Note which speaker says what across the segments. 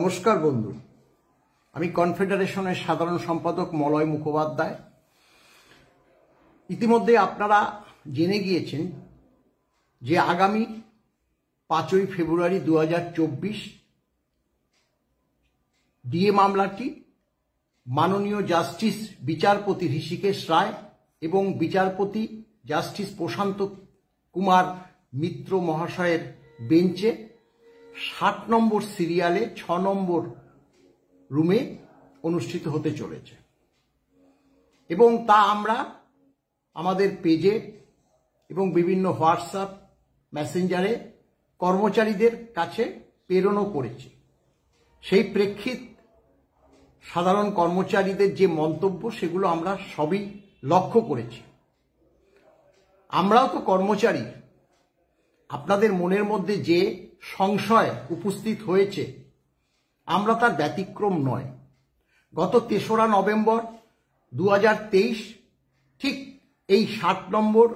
Speaker 1: নমস্কার বন্ধু, আমি কনফেডারেশনের সাধারণ সম্পাদক মলয় মুখোপাধ্যায়। ইতিমধ্যে আপনারা জেনে গিয়েছেন যে আগামী 5ই ফেব্রুয়ারি 2024 ডিএ মামলাটি মাননীয় জাস্টিস বিচারপতি ঋষিকেশ রায় এবং বিচারপতি জাস্টিস প্রশান্ত কুমার মিত্র মহাশয়ের বেঞ্চে 60 নম্বর সিরিয়ালে 6 নম্বর রুমে অনুষ্ঠিত হতে চলেছে এবং তা আমরা আমাদের পেজে এবং বিভিন্ন হোয়াটসঅ্যাপ মেসেঞ্জারে কর্মচারীদের কাছে প্রেরণও করেছি। সেই প্রেক্ষিত সাধারণ কর্মচারীদের যে মন্তব্য সেগুলো আমরা সবই লক্ষ্য করেছি। আমরাও তো কর্মচারী, আপনাদের মনের মধ্যে যে সংশয় উপস্থিত হয়েছে আমরা তার ব্যতিক্রম নয়। গত 3রা নভেম্বর 2023 ঠিক এই 60 নম্বর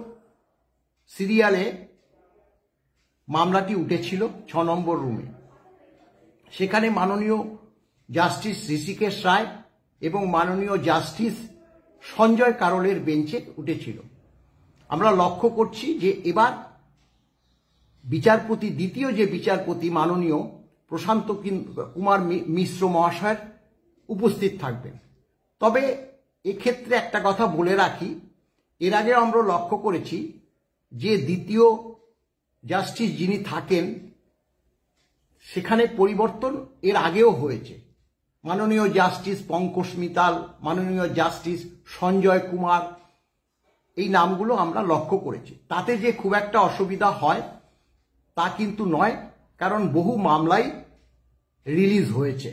Speaker 1: সিরিয়ালে মামলাটি উঠেছিল 6 নম্বর রুমে। সেখানে মাননীয় জাস্টিস ঋষিকেশ রায় এবং মাননীয় জাস্টিস সঞ্জয় কারোলের বেঞ্চে উঠেছিল। আমরা লক্ষ্য করছি যে এবার বিচারপতি, দ্বিতীয় যে বিচারপতি মাননীয় প্রশান্ত কুমার মিশ্র মহাশয় উপস্থিত থাকবেন। তবে এক্ষেত্রে একটা কথা বলে রাখি, এর আগে আমরা লক্ষ্য করেছি যে দ্বিতীয় জাস্টিস যিনি থাকেন সেখানে পরিবর্তন এর আগেও হয়েছে। মাননীয় জাস্টিস পঙ্কজ মিতাল, মাননীয় জাস্টিস সঞ্জয় কুমার, এই নামগুলো আমরা লক্ষ্য করেছি। তাতে যে খুব একটা অসুবিধা হয় তা কিন্তু নয়, কারণ বহু মামলাই রিলিজ হয়েছে।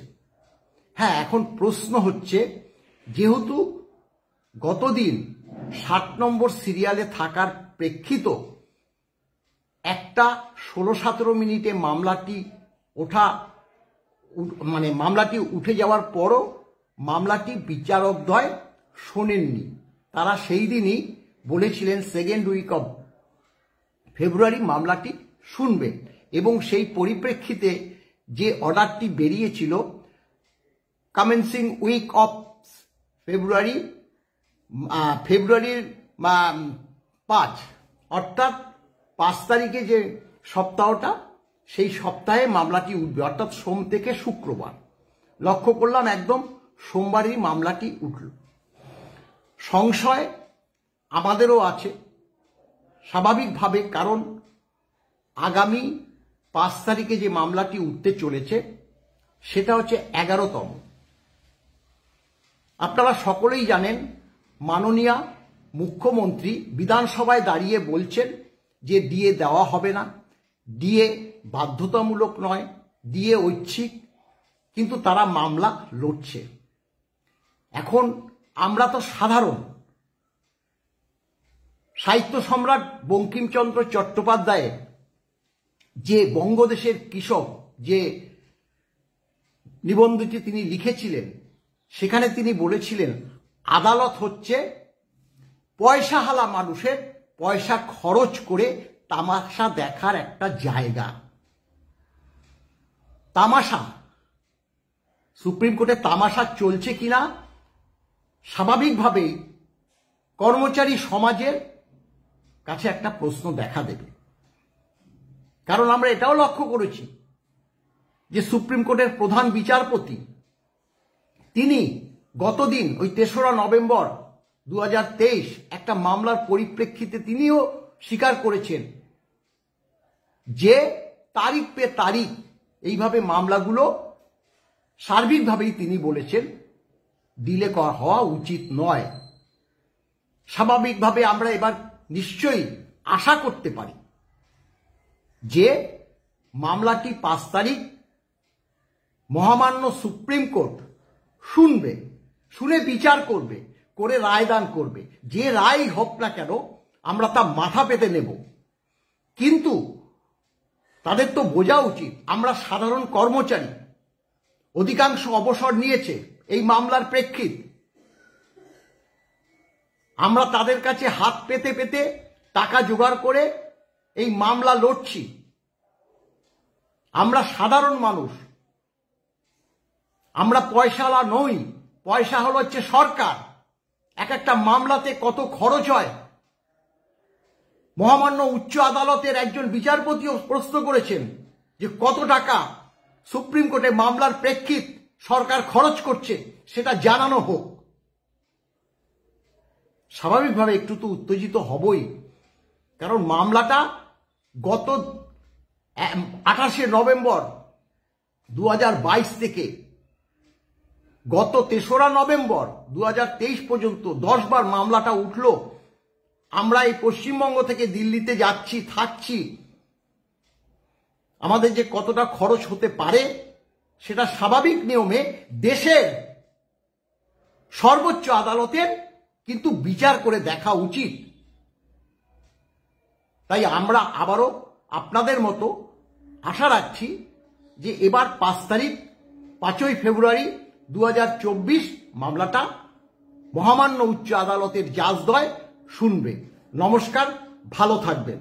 Speaker 1: হ্যাঁ, এখন প্রশ্ন হচ্ছে, যেহেতু গতদিন 60 নম্বর সিরিয়ালে থাকার প্রেক্ষিত একটা 16-17 মিনিটে মামলাটি মামলাটি উঠে যাওয়ার পরও মামলাটি বিচারকদ্বয় শোনেননি। তারা সেই দিনই বলেছিলেন 2nd উইক অফ ফেব্রুয়ারি মামলাটি শুনবে এবং সেই পরিপ্রেক্ষিতে যে অর্ডারটি বেরিয়েছিল কমেন্সিং উইক অফ ফেব্রুয়ারির 5 অর্থাৎ 5 তারিখে যে সপ্তাহটা, সেই সপ্তাহে মামলাটি উঠবে, অর্থাৎ সোম থেকে শুক্রবার। লক্ষ্য করলাম একদম সোমবারই মামলাটি উঠল। সংশয় আমাদেরও আছে স্বাভাবিকভাবে, কারণ আগামী 5 তারিখে যে মামলাটি উঠতে চলেছে সেটা হচ্ছে 11তম। আপনারা সকলেই জানেন মাননীয় মুখ্যমন্ত্রী বিধানসভায় দাঁড়িয়ে বলছেন যে ডিএ দেওয়া হবে না, ডিএ বাধ্যতামূলক নয়, ডিএ ঐচ্ছিক, কিন্তু তারা মামলা লড়ছে। এখন আমরা তো সাধারণ, সাহিত্য সম্রাট বঙ্কিমচন্দ্র চট্টোপাধ্যায়ের যে বঙ্গদেশের কৃষক যে নিবন্ধটি তিনি লিখেছিলেন সেখানে তিনি বলেছিলেন আদালত হচ্ছে পয়সাহালা মানুষের পয়সা খরচ করে তামাশা দেখার একটা জায়গা। তামাশা, সুপ্রিম কোর্টে তামাশা চলছে কিনা স্বাভাবিকভাবেই কর্মচারী সমাজের কাছে একটা প্রশ্ন দেখা দেবে। কারণ আমরা এটাও লক্ষ্য করেছি যে সুপ্রিম কোর্টের প্রধান বিচারপতি তিনি গতদিন ওই 3রা নভেম্বর 2023 একটা মামলার পরিপ্রেক্ষিতে তিনিও স্বীকার করেছেন যে তারিখ পে তারিখ এইভাবে মামলাগুলো সার্বিকভাবেই তিনি বলেছেন ডিলে হওয়া উচিত নয়। স্বাভাবিকভাবে আমরা এবার নিশ্চয়ই আশা করতে পারি যে মামলাটি 5 তারিখ মহামান্য সুপ্রিম কোর্ট শুনবে, শুনে বিচার করবে, করে রায়দান করবে। যে রায় হোক না কেন আমরা তা মাথা পেতে নেব, কিন্তু তাদের তো বোঝা উচিত আমরা সাধারণ কর্মচারী, অধিকাংশ অবসর নিয়েছে এই মামলার প্রেক্ষিত। আমরা তাদের কাছে হাত পেতে পেতে টাকা জোগাড় করে এই মামলা লড়ছি। আমরা সাধারণ মানুষ, আমরা পয়সাওয়ালা নই, পয়সা হচ্ছে সরকার। এক একটা মামলাতে কত খরচ হয়। মহামান্য উচ্চ আদালতের একজন বিচারপতিও প্রশ্ন করেছেন যে কত টাকা সুপ্রিম কোর্টে মামলার প্রেক্ষিত সরকার খরচ করছে সেটা জানানো হোক। স্বাভাবিকভাবে একটু তো উত্তেজিত হবই, কারণ মামলাটা গত 28শে নভেম্বর 2022 থেকে গত 3রা নভেম্বর 2023 পর্যন্ত 10 বার মামলাটা উঠল। আমরা এই পশ্চিমবঙ্গ থেকে দিল্লিতে যাচ্ছি, থাকছি, আমাদের যে কতটা খরচ হতে পারে সেটা স্বাভাবিক নিয়মে দেশের সর্বোচ্চ আদালতের কিন্তু বিচার করে দেখা উচিত। তাই আমরা আবারও আপনাদের মতো আশা রাখছি যে এবার 5ই ফেব্রুয়ারি 2024 মামলাটা মহামান্য উচ্চ আদালতের জাজদ্বয় শুনবে। নমস্কার, ভালো থাকবেন।